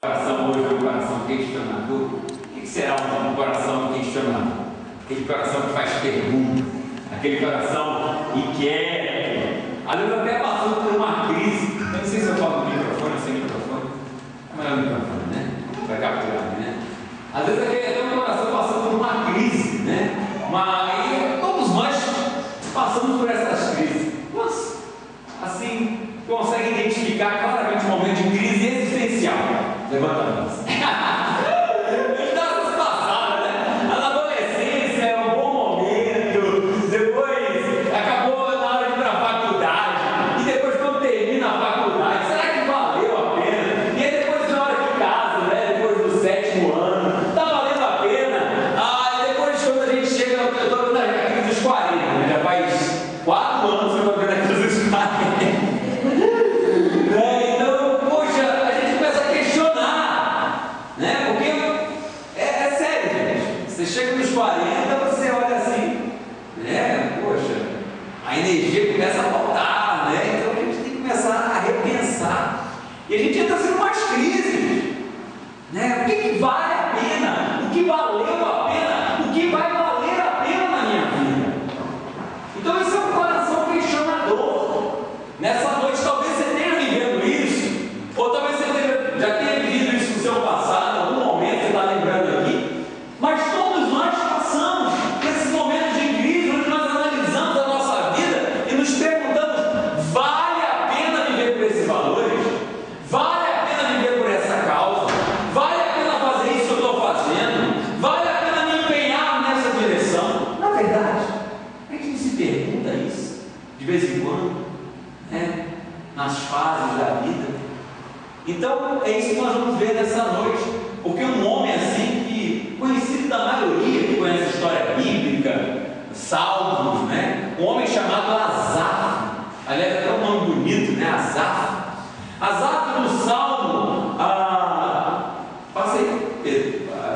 Coração hoje é um coração questionador. O que será um coração questionador? Aquele coração que faz perguntas, aquele coração inquieto, às vezes até passando por uma crise. Eu não sei se eu falo do microfone ou sem microfone. É melhor o microfone, né? Vai capturar, né? Às vezes até um coração passando por uma crise, né? Mas todos nós passamos por essas crises. Mas, assim, consegue identificar claramente um momento de crise existencial. Levanta a mão. Estamos passadas, né? A adolescência é um bom momento, depois acabou na hora de ir para a faculdade, e depois quando termina a faculdade, será que valeu a pena? E aí depois na hora de casa, né? Depois do 7º ano, está valendo a pena? E depois quando a gente chega, eu estou vendo a crise dos 40, né? Já faz 4 anos que eu estou vendo a crise dos 40. Você chega nos 40, você olha assim, né? Poxa, a energia começa a faltar, né? Então a gente tem que começar a repensar. E a gente entra assim em umas crises, né? O que vale a pena? O que valeu a pena? O que vai valer a pena na minha vida? Então esse é um coração questionador. Nessa noite talvez você tenha vivendo isso, ou talvez você já tenha vivido isso no seu passado, em algum momento você está lembrando aqui, mas todos nós passamos esses momentos de crise onde nós analisamos a nossa vida e nos perguntamos: vale a pena viver por esses valores? Vale a pena viver por essa causa? Vale a pena fazer isso que eu estou fazendo? Vale a pena me empenhar nessa direção? Na verdade, a gente se pergunta isso de vez em quando, né? Nas fases da vida. Então é isso que nós vamos ver nessa noite, porque um homem assim, que conhecido da maioria que conhece a história bíblica, Salmos, né? Um homem chamado Asaf, aliás, até um nome bonito, né? Asaf no Salmo, passei,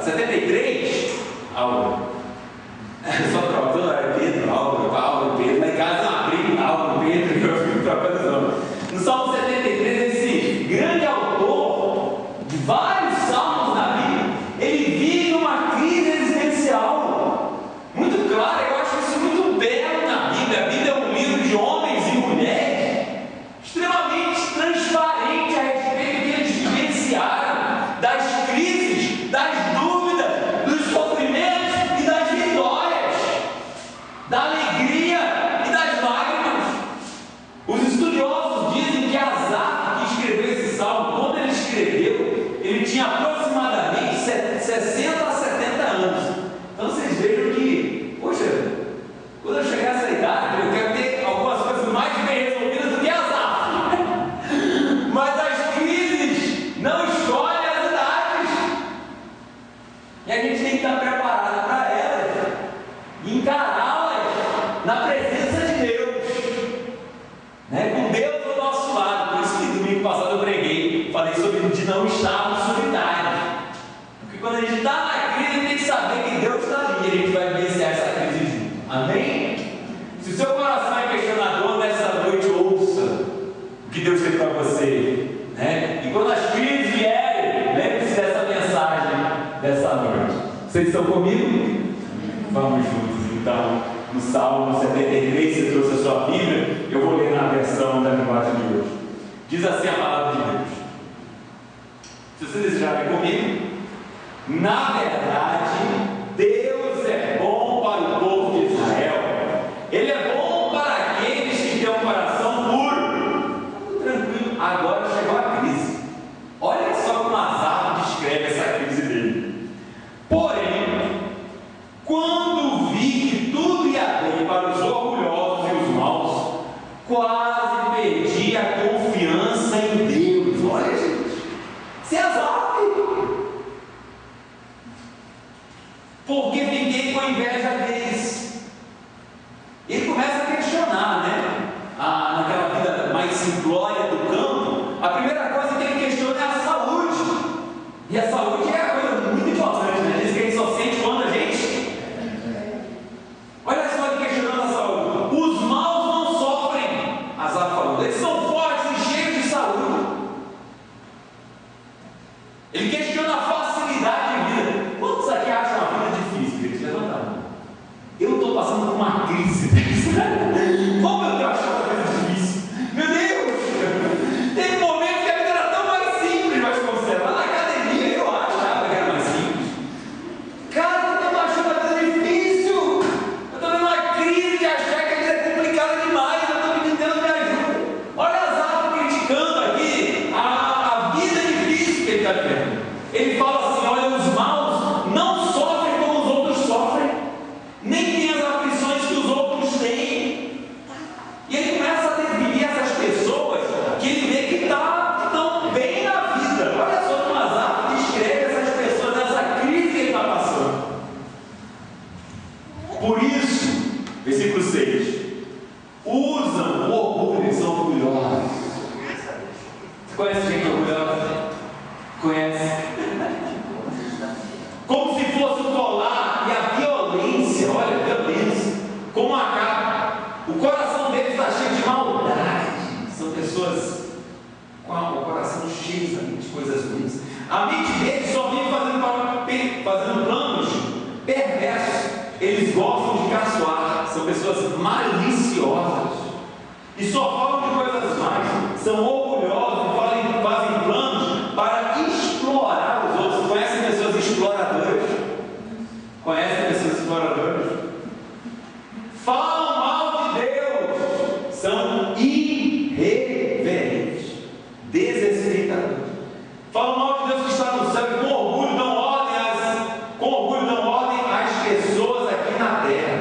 73, só trocando, era Pedro, Álvaro, Pedro, lá em casa é uma briga, Álvaro, Pedro, eu fico trocando os nomes. No Salmo 73, esse grande autor de vários salmos da Bíblia, ele vive uma crise existencial muito clara. Eu acho isso muito belo na Bíblia. A Bíblia é um livro de homens e mulheres extremamente transparente a respeito do que eles vivenciaram, das crises, das dúvidas, dos sofrimentos e das vitórias, da alegria e das lágrimas. Os estudiosos dizem que Asaf, que escreveu esse salmo, quando ele escreveu, ele tinha aproximadamente 60 a 70 anos. Então vocês vejam que, poxa, quando eu chegar a essa idade, eu quero ter algumas coisas mais bem resolvidas do que Asaf. Mas as crises não escolhem as idades. E a gente tem que estar preparado para elas e encará-las na presença de Deus, né? Com Deus do nosso lado. Por isso que domingo passado eu preguei, falei sobre de não estarmos solitários, porque quando a gente está na crise, a gente tem que saber que Deus está ali e a gente vai vencer essa crise junto. Amém? Se o seu coração é questionador, nessa noite ouça o que Deus tem para você, né? E quando as crises vierem, lembre-se dessa mensagem dessa noite. Vocês estão comigo? Vamos juntos então no Salmo 73. Se trouxe a sua Bíblia, eu vou ler na versão da linguagem de hoje. Diz assim a palavra de Deus. Se vocês desejarem comigo: na verdade, Deus é bom para o povo de Israel. Ele é bom para aqueles que têm um coração puro. Tudo tranquilo. Agora chegou a crise. Olha só como Asaf descreve essa crise dele. Porém, quando vi que tudo ia bem para os orgulhosos e os maus, quase perdi a confiança em Deus. Olha, gente, se Asaf está dizendo. Ele fala assim: olha, os maus não sofrem como os outros sofrem, nem têm as aflições que os outros têm. E ele começa a definir essas pessoas que ele vê que estão bem na vida. Olha só como Asaf descreve essas pessoas, essa crise que ele está passando. Por isso, versículo 6, usam o orgulho, são orgulhosos. Você conhece gente orgulhosa? Conhece? Como se fosse o colar e a violência, olha, violência, como a capa. O coração deles está cheio de maldade. São pessoas com o coração cheio de coisas ruins. A mente deles só vive fazendo planos perversos. Eles gostam de caçoar. São pessoas maliciosas e só falam de coisas mais. São orgulhosos e fazem planos para explorar os outros. Conhecem pessoas exploradoras? Conhecem pessoas exploradoras? Falam mal de Deus. São irreverentes, desrespeitadores. Falam mal de Deus que está no céu e com orgulho dão ordem às pessoas aqui na terra.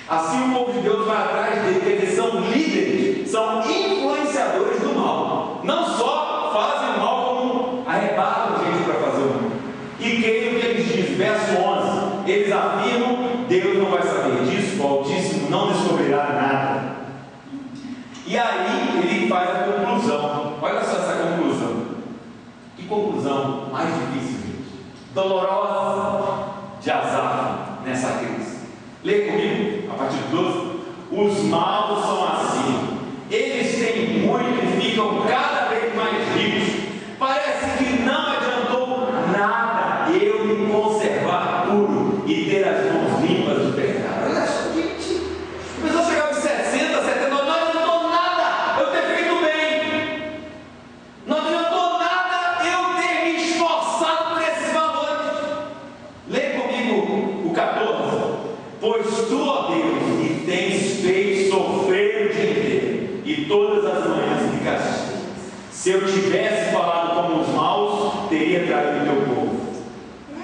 Assim o povo de Deus vai atrás dele, porque eles são líderes, são influenciadores do mal. Não só fazem o mal, como arrebatam gente para fazer o mal. E creio que eles dizem, verso 11, eles afirmam: Deus não vai saber disso, o Altíssimo não descobrirá nada. E aí ele faz a conclusão. Olha só essa conclusão. Que conclusão mais difícil, gente. Dolorosa de Asaf nessa crise. Lê comigo, a partir do 12. Os maus são assim. Eles têm muito e ficam cada vez mais ricos. Parece que não adiantou nada eu me conservar puro e ter as mãos limpas do pecado. Olha só, gente. A pessoa chegava aos 60, 70, não adiantou nada eu ter feito bem. Não adiantou nada eu ter me esforçado por esses valores. Lê comigo o 14. Pois tu, ó Deus, me tens feito sofrer o dia inteiro, e todas as manhãs me castigas. Se eu tivesse falado como os maus, teria traído o teu povo.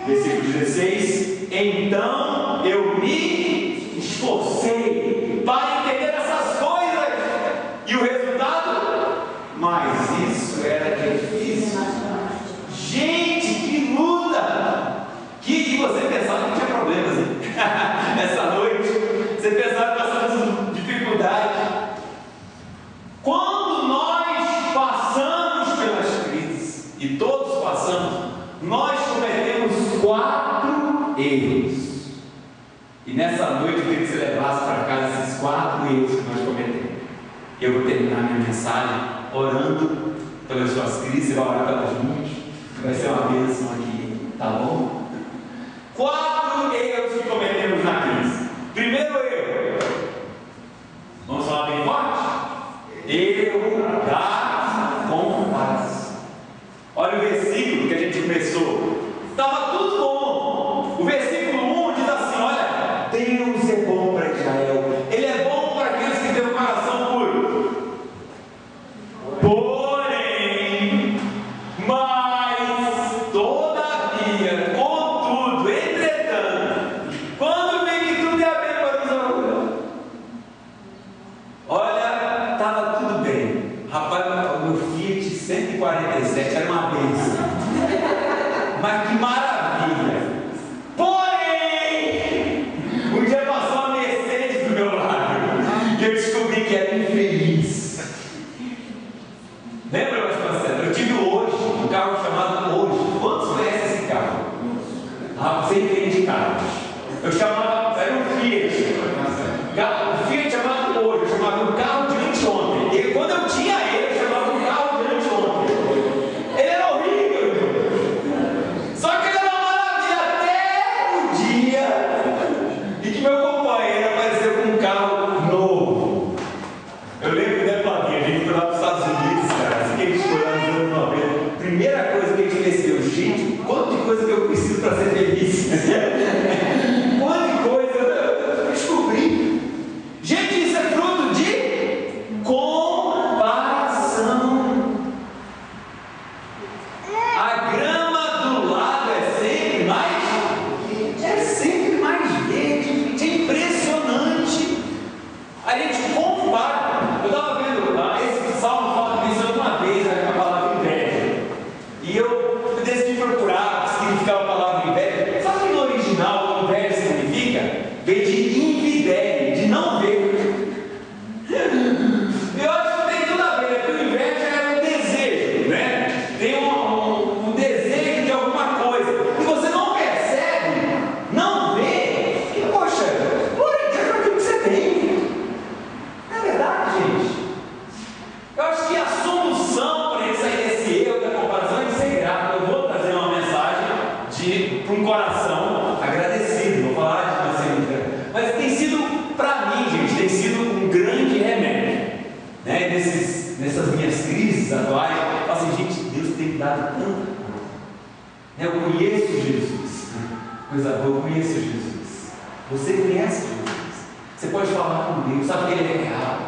Versículo 16. Então eu me esforcei para entender essas coisas, e o resultado? Mas isso era difícil. Gente, que luta! Que você pensava que não tinha problemas, hein? Nessa noite, você pensava que passamos dificuldade. Quando nós passamos pelas crises, e todos passamos, nós cometemos 4 erros. E nessa noite eu queria que você levasse para casa esses 4 erros que nós cometemos. Eu vou terminar minha mensagem orando pelas suas crises, vai orar pelas minhas. Vai ser uma bênção aqui, tá bom? 4 erros que cometemos na crise. Primeiro erro, vamos falar bem forte? Erro da comparação. Olha o versículo que a gente começou. Estava tudo bom. O versículo 1 diz assim: olha, Deus é bom para Israel. Ele é bom para aqueles que têm o coração puro. Porém, mas, todavia, contudo, entretanto, quando vem que tudo é bem para os orgulhosos. Olha, estava tudo bem. Rapaz, o meu Fiat 147 era uma bênção. Mas que maravilha! Porém, um dia passou a Mercedes do meu lado e eu descobri que era infeliz. Lembra, meus parceiros? Eu tive hoje um carro chamado Hoje. Quantos conhecem esse carro? Ah, você entende carros. Eu chamava, era um Fiat. O Fiat chamado Hoje, eu chamava um carro de anteontem. E quando eu tinha ele, eu chamava um carro de anteontem. Ele era horrível. Só que ele era uma maravilha até o dia em que meu companheiro apareceu com um carro novo. Eu lembro da pandemia, a gente foi lá para os Estados Unidos, cara. Assim que a gente foi lá nos anos 90. Primeira coisa que a gente percebeu, gente, quanto de coisa que eu preciso para ser feliz. Quanto de coisa eu descobri. Gente, isso é fruto de comparação. A nessas minhas crises atuais, eu falo assim, gente, Deus tem me dado tanta coisa. Eu conheço Jesus. Coisa boa, eu conheço Jesus. Você conhece Jesus. Você pode falar com Deus, sabe que Ele é real.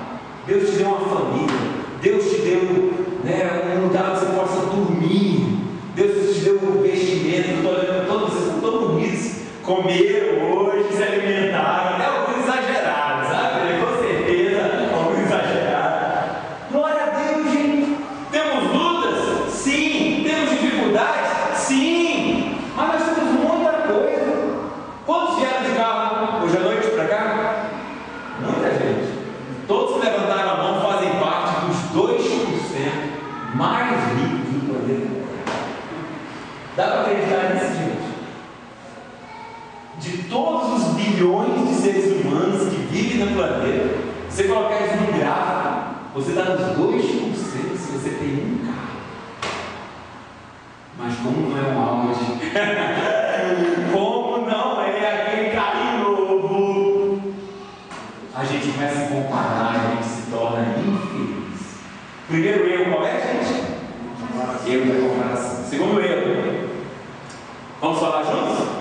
Deus te deu uma família. Deus te deu um lugar onde você possa dormir. Deus te deu um vestimento. Estou olhando para todos vocês, estão tão bonitos. Comeram hoje, se alimentaram, até alguns exagerados, sabe? Com certeza, alguns exagerados. Glória a Deus, gente. Temos lutas? Sim. Temos dificuldades? Sim. Mas nós temos muita coisa. Quantos vieram de carro hoje à noite para cá? Muita gente. Todos que levantaram a mão fazem parte dos 2% mais ricos do planeta. Dá para acreditar nisso, gente? De todos os bilhões de seres humanos que vivem no planeta, você colocar isso no gráfico, você está nos 2% se você tem um carro. Mas como não é um Audi, como não é aquele carro novo, a gente começa a comparar, a gente se torna infeliz. Primeiro erro, qual é, gente? Erro da comparação. Segundo erro, vamos falar juntos?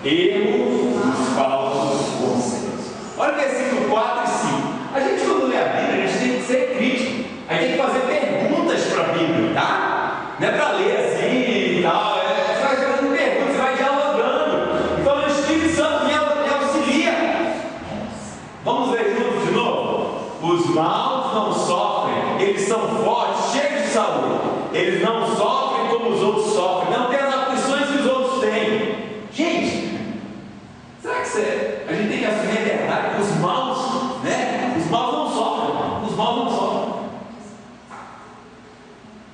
Erro dos falsos conceitos. Olha o versículo 4 e 5. A gente, quando lê a Bíblia, a gente tem que ser crítico. A gente tem que fazer perguntas para a Bíblia, tá? Não é para ler assim e tal. Você vai fazendo perguntas, você vai dialogando. Então o Espírito Santo me auxilia. Vamos ler juntos de novo? Os maus não sofrem, eles são fortes, cheios de saúde. Eles não sofrem como os outros sofrem. Não tem as aflições que os outros têm. Gente, será que a gente tem que assumir a verdade que os maus, né? Os maus não sofrem. Os maus não sofrem.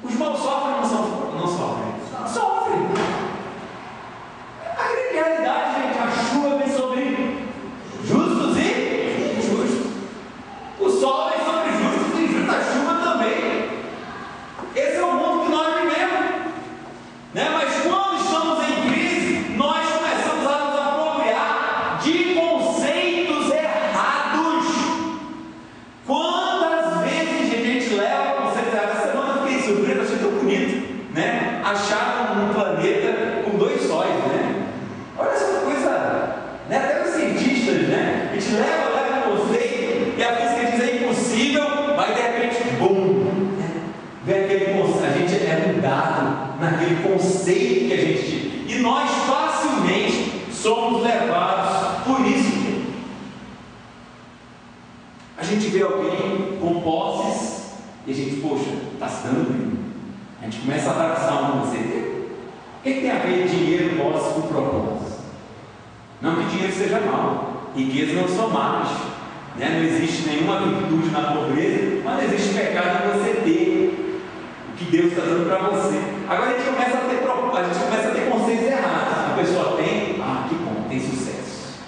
Os maus sofrem ou não sofrem? Sofrem. A grande realidade, gente, a chuva vem sobre justos e injustos. O sol vem sobre justos e injustos, a chuva também. Esse é o mundo que nós vivemos, né? Mas quando estamos em crise, nós começamos a nos apropriar de conceitos errados. Quantas vezes a gente leva conceitos errados? Essa semana eu fiquei surpreso, achei tão bonito, né? Acharam um planeta com 2 sóis, né? Olha essa coisa, né? Até os cientistas, né? A gente leva um conceito e a física diz é impossível, mas de repente, bum! Vem aquele conceito, a gente é mudado naquele conceito que a gente tinha. E nós facilmente somos levados por isso. A gente vê alguém com posses e a gente, poxa, está se dando bem. A gente começa a abraçar um conceito. O que tem a ver dinheiro, posse com propósito? Não que dinheiro seja mal, riquezas não são más, né? Não existe nenhuma virtude na pobreza, mas não existe pecado em você ter que Deus está dando para você. Agora a gente começa a ter conceitos errados. A pessoa tem, que bom, tem sucesso,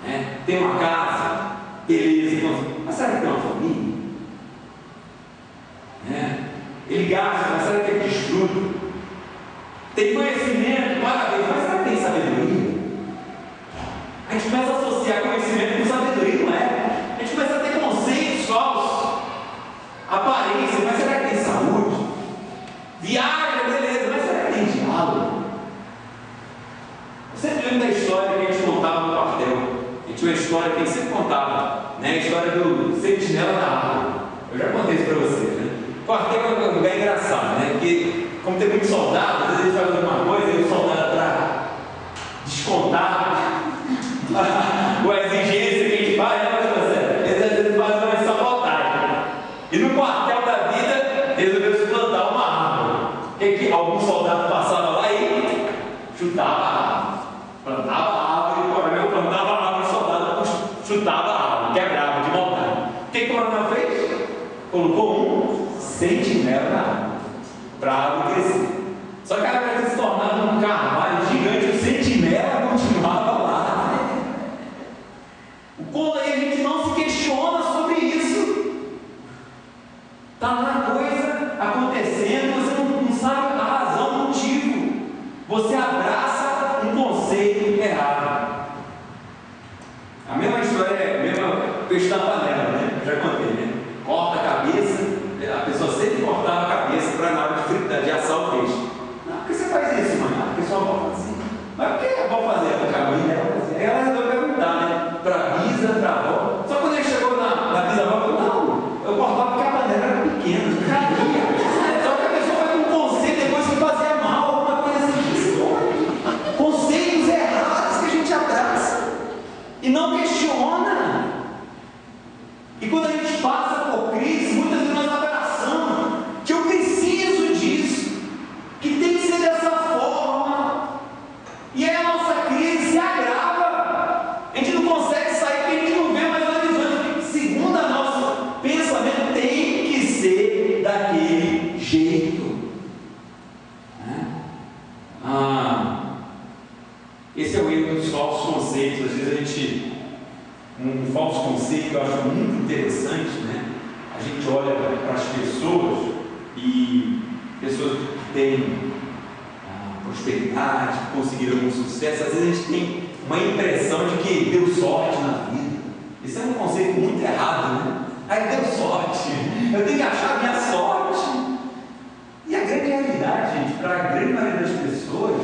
né? Tem uma casa, beleza, mas será que tem uma família? Né? Ele gasta, mas será que ele desfruta? Tem conhecimento, parabéns, mas será que tem sabedoria? A gente começa a associar conhecimento com sabedoria, não é? A gente começa a ter conceitos falsos, aparência, mas será que tem saúde? Viaja, beleza, mas será que tem diálogo? Eu sempre lembro da história que a gente contava no quartel. A gente tinha uma história que a gente sempre contava, né? A história do sentinela da água. Eu já contei isso para vocês, né? O quartel é um lugar engraçado, né? Porque, como tem muitos soldados, às vezes faz alguma coisa e o soldado para descontar a exigência que a gente faz, né? Eles às vezes fazem uma sabotagem. E no quartel da vida, resolveu se plantar uma árvore. Que algum soldado passava lá e chutava a árvore. Plantava a árvore, o coronel plantava a árvore, o soldado chutava a árvore, quebrava de montanha. O que o coronel fez? Colocou um sentinela na árvore, para a árvore crescer. Só que a árvore tinha se tornado um carvalho gigante, o sentinela continuava lá. Quando a gente não se questiona sobre isso, está uma coisa acontecendo, você não sabe a razão, o motivo. Você abraça um conceito errado. A mesma história é a mesma peixe da panela, né? Eu já contei, né? Corta a cabeça, a pessoa sempre pessoal fala assim, mas o que é bom fazer? O caminho dela fazer. Aí ela resolveu perguntar, né? Para a bisa, para a avó. Só quando ele chegou na bisavó, falou, não, eu cortava porque a bandeira era pequena, não cabia. Só que a pessoa vai com um conceito depois que fazia mal, alguma coisa assim. Conceitos errados que a gente abraça e não questiona. E quando a gente passa por crise, muitas vezes nós abraçamos que eu preciso disso, que tem que ser dessa forma. E aí a nossa crise se agrava. A gente não consegue sair porque a gente não vê mais horizonte. Segundo o nosso pensamento, tem que ser daquele jeito. Esse é o erro dos falsos conceitos. Às vezes a gente, um falso conceito que eu acho muito interessante, né? A gente olha para as pessoas e pessoas que têm prosperidade, que conseguiram algum sucesso, às vezes a gente tem uma impressão de que deu sorte na vida. Isso é um conceito muito errado, né? Aí deu sorte, eu tenho que achar a minha sorte. E a grande realidade, gente, para a grande maioria das pessoas,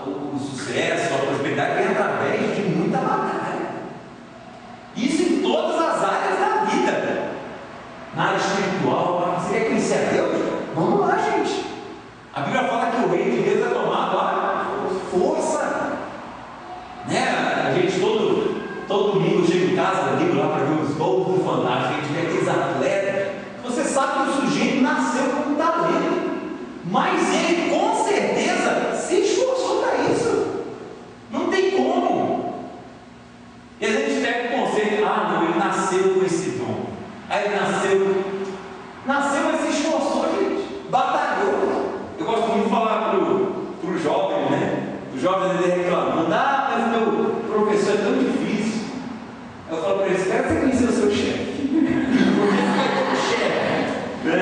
o sucesso, a prosperidade vem através de muita batalha. Isso em todas as áreas da vida. Na área espiritual, você quer conhecer a Deus? Vamos lá, gente. A Bíblia fala que o reino de Deus é tomado a força. Né? A gente todo domingo chega em casa, ligo lá para ver os gols do Fantástico, a gente vê aqueles atletas. Você sabe que o sujeito nasceu com talento, mas ele com certeza se esforçou para isso. Não tem como. E às vezes a gente pega o conceito, não, ele nasceu com esse dom. Aí ele nasceu, mas se esforçou, gente, batalhou. Eu gosto muito de falar para os jovens, né? Os jovens eles reclamando, mas o meu professor é tão difícil. Eu falo para eles, espera você conhecer o seu chefe. Porque você vai ter um chefe, né?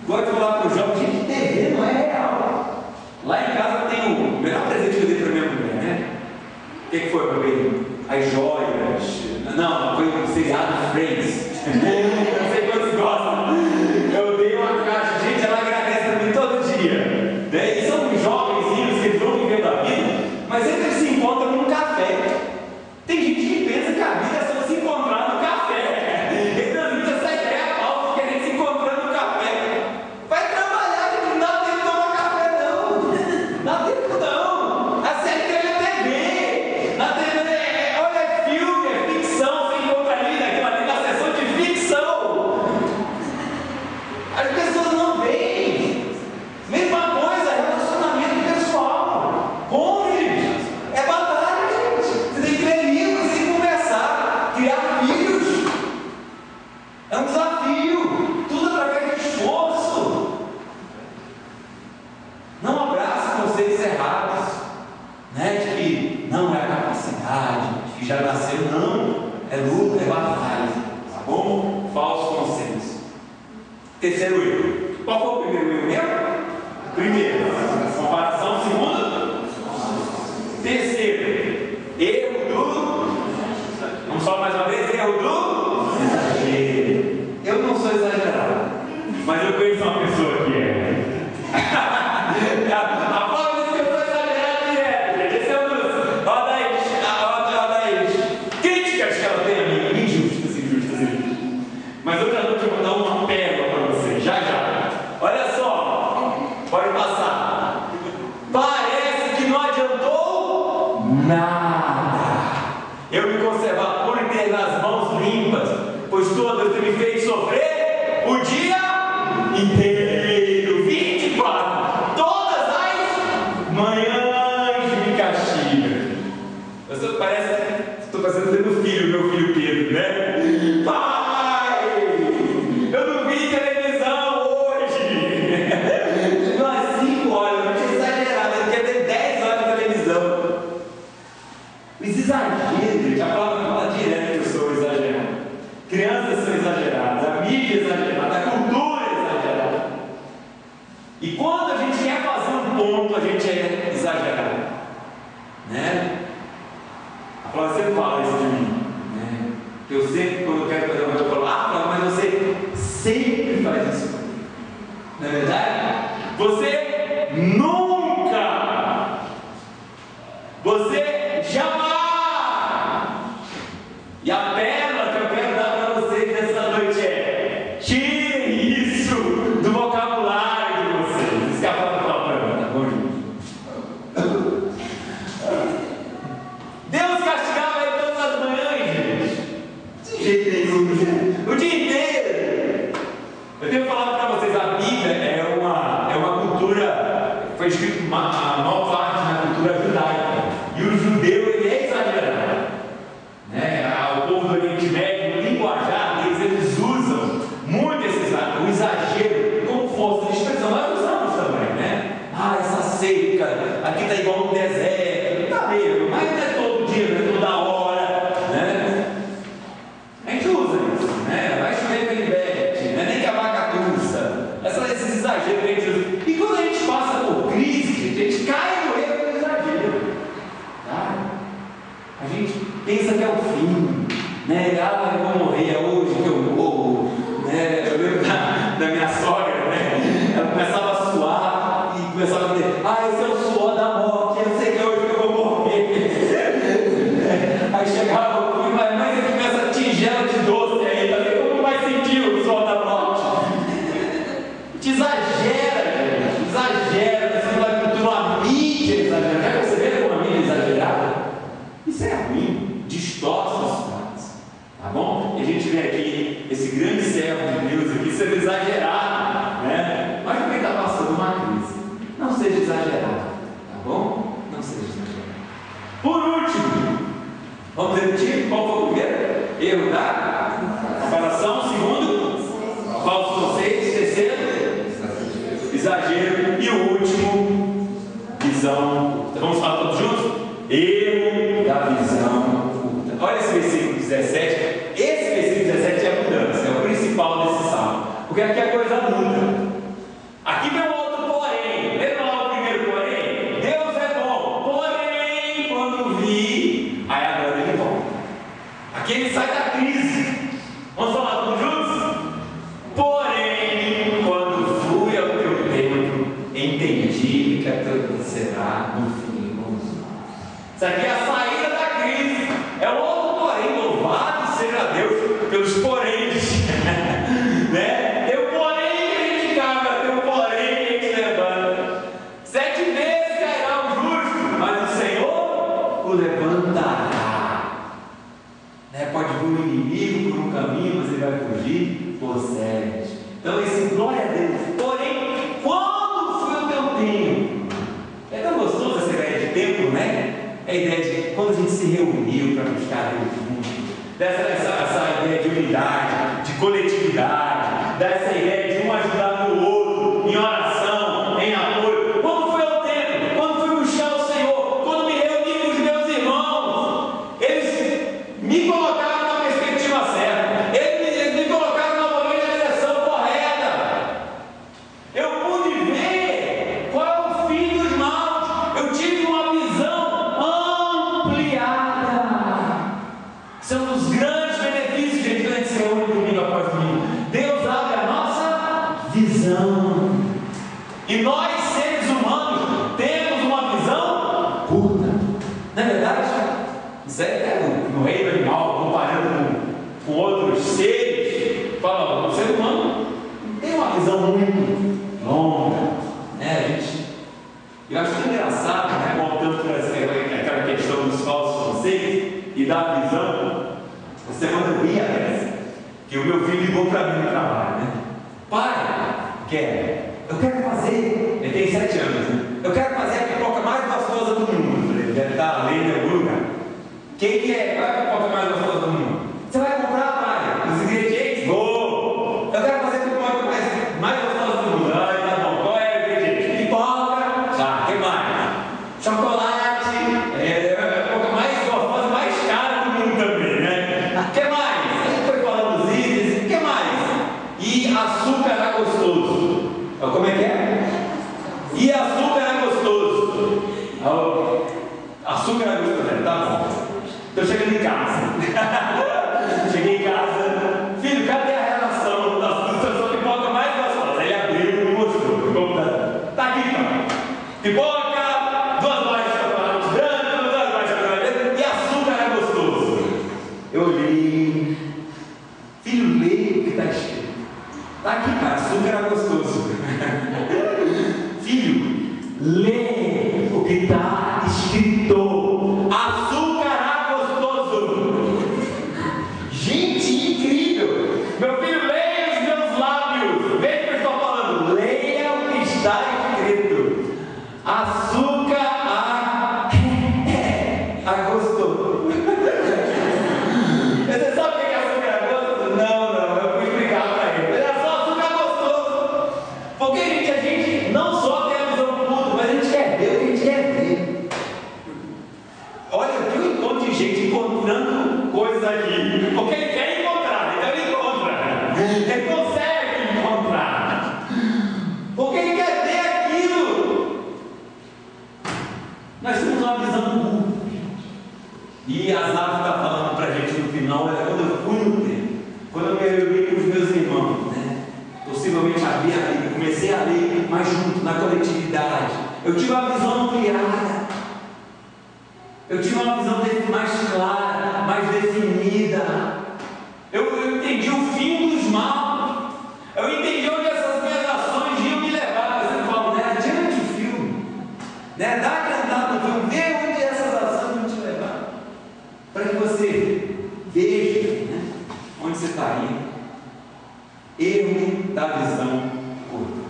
Gosto de falar para os jovens, gente, TV não é real. Lá em casa tem o melhor presente que eu dei para minha mulher, né? O que foi para mim? As joias. Não, foi o seriado Friends. Não sei quantos gostam. Eu dei uma caixa, gente, ela agradece para mim todo dia. E são jovenzinhos que eles vão vivendo a vida, mas sempre eles se encontram num café. Tem gente que pensa que a vida é só se encontrar no café. Então, essa ideia é falsa que a gente se encontrando no café. Vai trabalhar, gente, não dá tempo de tomar café, não. Dá tempo não. A série que é TV. Na TV, olha, é filme, é ficção. Você encontra ali na sessão de ficção. As pessoas não veem. Mesma coisa, relacionamento pessoal. Cônjuge. É batalha, gente. Você tem que ler livros, você tem que conversar, criar filhos. É um desafio. Tudo através de esforço. Não abraça conceitos errados, né? De que não é a capacidade, de que já nasceu, não. É luta, é batalha. Tá bom? Falsos conceitos. Terceiro erro. Qual foi o primeiro erro mesmo? Primeiro, comparação. Segundo, terceiro, erro do. Vamos falar mais uma vez: erro do exagero. Eu não sou exagerado, mas eu conheço uma pessoa que é. A forma de que eu sou exagerado direto. Esse é um dos. Roda aí. Críticas que ela tem a mim. Injustas. Mas outra noite eu vou dar uma pérola para você. Já. Olha só. Pode passar. Parece que não adiantou nada. Eu me conservar puro e ter nas mãos limpas, pois todas me fez sofrer o dia inteiro. 24. Todas as manhãs me castiga. Parece que estou fazendo do meu filho Pedro, né? Pai, eu não vi televisão hoje. Umas 5 horas, não tinha exagerado, eu queria ter 10 horas de televisão. Os exageros, gente, a palavra fala direto que eu sou exagerado. Crianças são exageradas, a mídia é exagerada, a cultura é exagerada. E quando a gente quer fazer um ponto, a gente é exagerado, né? A palavra sempre fala isso de mim, né? Eu sempre, quando eu quero fazer uma coisa, eu falo, mas você sempre faz isso comigo. Não é verdade? Você nunca a maior parte na cultura judaica. E o judeu, ele é exagerado. Né? O povo do Oriente Médio, no linguajar deles, eles usam muito o exagero como força de expressão. Nós usamos também, né? Essa seca, aqui está igual um deserto, está mesmo, mas não é todo dia, não é toda hora, né? A gente usa isso, né? Vai chover canivete, né? Nem que a vaca tussa, esses exageros que a gente usa. E quando a gente passa por crise, a gente cai no erro do exagero, tá? A gente pensa que é o fim, né? Eu vou morrer hoje que eu morro, né? Eu lembro da minha sogra, né? Ela começava a suar e começava a dizer: esse é o suor da morte, eu sei que é hoje que eu vou morrer. Aí chegava o filho, mas aqui com essa tigela de doce aí, tá vendo como vai sentir o suor da morte? Te exagera, gente, exagera, você vai cultuar uma mídia exagerada. Já perceberam uma mídia exagerada? Isso é ruim, distorce os fatos, tá bom? E a gente vê aqui esse grande servo de Deus aqui sendo exagerado, né? Mas também está passando uma crise. Não seja exagerado, tá bom? Não seja exagerado. Por último, vamos repetir qual foi o primeiro? Erro da comparação. Segundo, falsos conceitos. Terceiro, exagero. E o último, visão. Então, vamos falar todos juntos? Erro da visão curta. Olha esse versículo 17. Esse versículo 17 é a mudança, é o principal desse salmo. Porque aqui a coisa muda. Aqui vem um outro porém. Lembra lá o primeiro porém? Deus é bom. Porém, quando vi, aí agora ele volta. Aqui ele sai da crise. Vamos falar todos juntos? Porém, quando fui ao teu templo, entendi que a tua será no fim. Isso aqui é a saída da crise. É o outro porém. Louvado seja Deus pelos poréns. Né? Tem o porém que a gente caga, tem o porém que a gente levanta. 7 vezes cairá o justo, mas o Senhor o levantará. Né? Pode vir um inimigo por um caminho, mas ele vai fugir por 7. Então, esse glória a Deus. Porém, quando foi o teu tempo? É tão gostoso essa ideia de tempo, né? É a ideia de quando a gente se reuniu para buscar Deus junto, essa ideia de unidade, de coletividade, dessa ideia de um ajudar no outro, em oração, em apoio. Quando foi o tempo? Quando fui buscar o Senhor? Quando me reuni com os meus irmãos? Eles me colocaram na perspectiva certa, eles me colocaram novamente na direção correta. Eu pude ver qual é o fim dos maus. Eu tive uma visão ampliada. São os grandes benefícios de a gente se reúne domingo após domingo. Deus abre a nossa visão. E nós, seres humanos, temos uma visão curta. Não é verdade? Isso é no reino animal, comparando com outros seres. Fala, o ser humano tem uma visão muito longa. Né, gente? Eu acho que é engraçado, né? Voltando para aquela questão dos falsos conceitos e da visão. Essa semana eu ria essa, que o meu filho ligou para mim no trabalho, né? Pai, eu quero fazer, ele tem 7 anos, né? Eu quero fazer a pipoca mais gostosa do mundo. Ele deve estar lendo em algum lugar. Quem que é? Qual é a pipoca mais gostosa do mundo? Você vai comprar, pai, os ingredientes? Vou! Eu quero fazer a pipoca mais gostosa do mundo. Ah, tá bom. Qual é o ingrediente? Pipoca. Tá, o que mais? Chocolate. É a pipoca mais gostosa, mais cara do mundo também, né? O que mais? A gente foi falando dos itens. O que mais? E açúcar era gostoso. Como é que é? E açúcar era gostoso. Açúcar era gostoso, tá bom. Estou chegando em casa. Cheguei em casa. Filho, cadê a relação da sua pipoca mais gostosa? Ele abriu e me mostrou no computador. Tá aqui, pai. Pipoca, 2 barras de chocolate branco, 2 barras de chocolate branco e açúcar era gostoso. Eu olhei. Filho, lê o que está escrito. Tá aqui, cara, açúcar era gostoso. Filho, lê o que está escrito. Açúcar era gostoso. Gente, incrível. Meu filho, leia os meus lábios. Veja o que eu estou falando. Leia o que está escrito. Açúcar Nós temos uma visão curta. E a Zara está falando para a gente no final, era quando eu fui no templo, quando eu me reuni com os meus irmãos, né? Possivelmente abri a Bíblia, comecei a ler, mas junto, na coletividade. Eu tive uma visão ampliada. Eu tive uma visão mais clara, mais definida. Eu entendi o fim dos maus. Eu entendi onde essas minhas ações iam me levar. Você fala, né? Adiante o filme. Né? Dá adiantado no filme, vê onde essas ações vão te levar. Para que você veja, né? Onde você está indo. Erro da visão curta.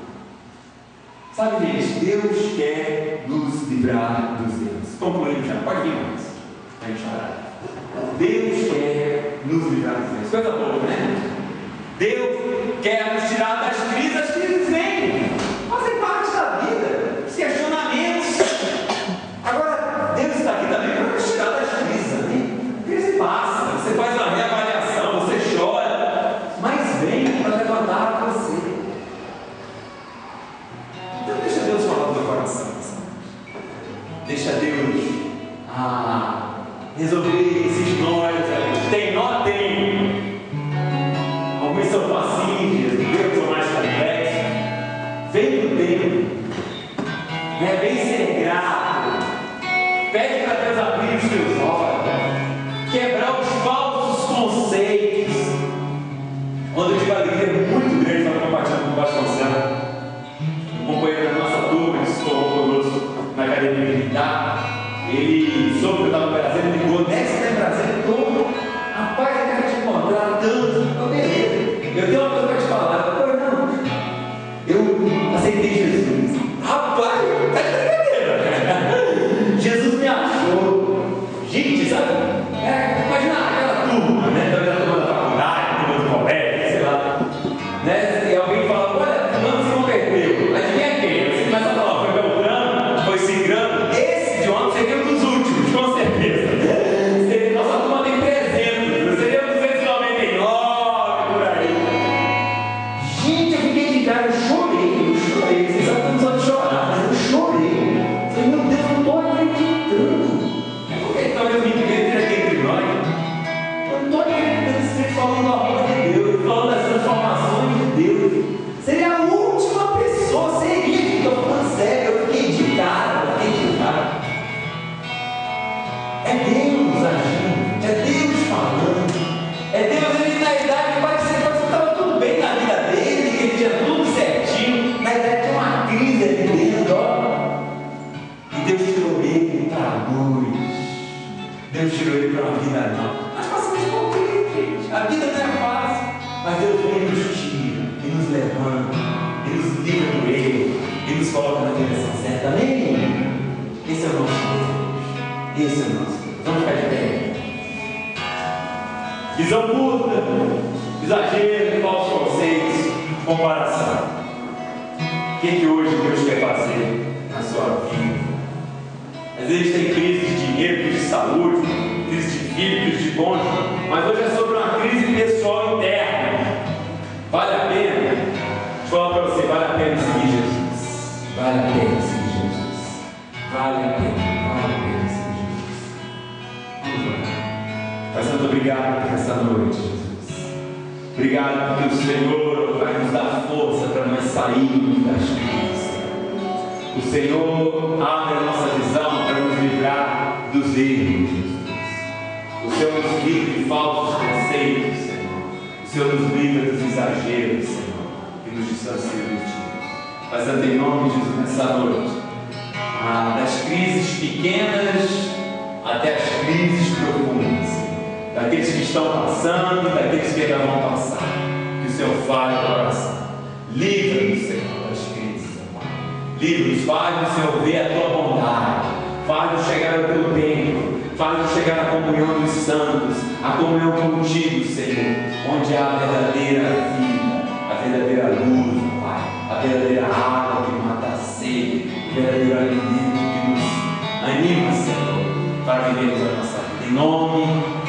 Sabe, gente, Deus quer nos livrar dos erros. Concluindo já, pode vir mais. A gente orar. Deus quer nos livrar dos erros. Coisa boa, né? Deus quer nos tirar das crises. As crises vêm, fazem parte da vida, os questionamentos. Agora, Deus está aqui também para nos tirar das crises. Né? A crise passa, você faz uma reavaliação, você chora, mas vem para levantar você. Então, deixa Deus falar do teu coração. Deixa Deus resolver esses nós. Tem nó? Tem. Alguns são facinhos, outros são mais complexos. Vem do tempo. Né? Vem ser grato. Pede para Deus abrir os teus olhos. Quebrar os falsos conceitos. Quando eu tive a alegria muito grande para compartilhar com o Vasconcelos, um companheiro da nossa turma que se formou conosco na academia militar, ele soube que eu estava no Brasil, ele ligou, nessa em Brasília, como? Rapaz, eu quero te encontrar tanto. Beleza, eu tenho uma coisa para te falar. Eu aceitei Jesus. Rapaz, tá de brincadeira. Jesus me achou. Gente, sabe? Imagina aquela turma, né? A turma da faculdade, a turma do colégio, sei lá. Né? E alguém fala, olha, fulano se converteu. Adivinha quem? Você começa a falar, foi Beltrano, foi Cicrano. Esse de ontem seria um dos últimos, com certeza. Nossa turma tem 300, seria 299 por aí. Gente, eu fiquei de cara, eu chorei. Vocês sabem que eu não sou de chorar, mas eu chorei. Eu falei, meu Deus, eu não estou acreditando. É porque talvez me esteja aqui entre nós. Eu não estou acreditando que vocês falando da obra de Deus, falando das transformações de Deus. Seria a última pessoa, seria, estou falando sério, eu fiquei de cara, É Deus agindo, é Deus falando, é Deus ele na idade, pode ser que estava tudo bem na vida dele, que ele tinha tudo certinho, na idade tinha uma crise ali dentro, ó. E Deus tirou ele para a luz, Deus tirou ele para uma vida nova. Nós passamos por crise, gente, a vida não é fácil, mas Deus vem e nos tira, e nos levanta, e nos livra do erro, e nos coloca na direção certa. Amém? Esse é o nosso Deus, esse é o nosso Deus. Vamos ficar de pé. Visão curta, exagero, falsos conceitos, comparação. O que hoje Deus quer fazer na sua vida? Às vezes tem crise de dinheiro, crise de saúde, crise de filho, crise de cônjuge, mas hoje é sobre uma crise pessoal interna. Vale a pena? Deixa eu falar para você, vale a pena seguir Jesus. Vale a pena seguir Jesus. Vale a pena. Pai Santo, obrigado por essa noite, Jesus. Obrigado porque o Senhor vai nos dar força para nós sairmos das crises. O Senhor abre a nossa visão para nos livrar dos erros, Jesus. O Senhor nos livra de falsos conceitos, Senhor. O Senhor nos livra dos exageros, Senhor, e nos distancia de Ti. Pai Santo, em nome de Jesus, nessa noite, das crises pequenas até as crises profundas, daqueles que estão passando, daqueles que ainda vão passar, que o Senhor fale no coração. Livra-nos, Senhor, das crises, Pai. Livra-nos, faz o Senhor ver a Tua bondade, faz-nos chegar ao Teu templo, faz-nos chegar à comunhão dos santos, a comunhão contigo, Senhor, onde há a verdadeira vida, a verdadeira luz, Pai, a verdadeira água que mata a sede, o verdadeiro alimento que nos anima, Senhor, para vivermos a nossa vida. Em nome